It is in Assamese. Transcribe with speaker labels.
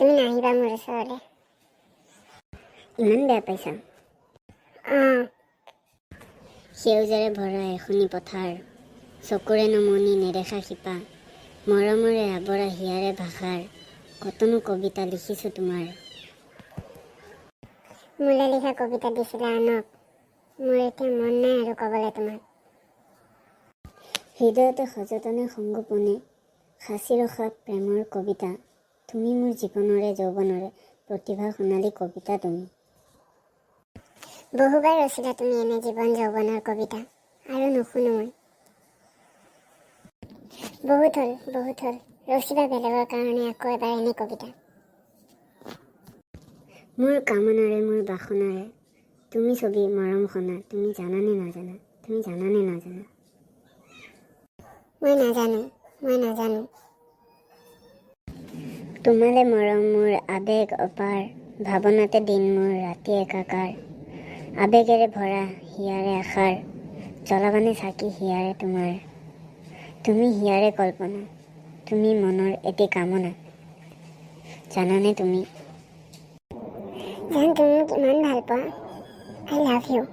Speaker 1: তুমি নাহিবা মোৰ ওচৰলৈ।
Speaker 2: ইমান বেয়া পাইছা? সেউজেৰে ভৰা এখনি পথাৰ, চকুৰে নমনি নেদেখা শিপা, মৰমৰে আৱৰা হিয়াৰে ভাষাৰ কতনো কবিতা লিখিছোঁ তোমাৰ।
Speaker 1: মোলৈ লিখা কবিতা দিছিলে আনক, মোৰ এতিয়া মন নাই আৰু ক'বলৈ তোমাক।
Speaker 2: হৃদয়তে সযতনে সংগোপনে সাঁচি ৰখা প্ৰেমৰ কবিতা, তুমি মোৰ জীৱনৰে যৌৱনৰে প্ৰতিভা সোণালী কবিতা তুমি।
Speaker 1: বহুবাৰ ৰচিলা তুমি এনে জীৱন যৌৱনৰ কবিতা, আৰু নুশুনো মই। বহুত হ'ল ৰচিবা বেলেগৰ কাৰণে আকৌ এবাৰ এনে কবিতা।
Speaker 2: মোৰ কামনাৰে মোৰ বাসনাৰে তুমি ছবি মৰম সনা, তুমি জানানে নাজানা, তুমি জানানে নাজানা?
Speaker 1: মই নাজানো।
Speaker 2: তোমালে মৰম মোৰ আবেগ অপাৰ, ভাৱনাতে দিন মোৰ ৰাতি একাকাৰ, আবেগেৰে ভৰা হিয়াৰে আশাৰ, জ্বলাবানে চাকি হিয়াৰে তোমাৰ। তুমি হিয়াৰে কল্পনা, তুমি মনৰ এটি কামনা, জানানে তুমি?
Speaker 1: জান তুমি মোক ইমান ভাল পোৱা, I love you।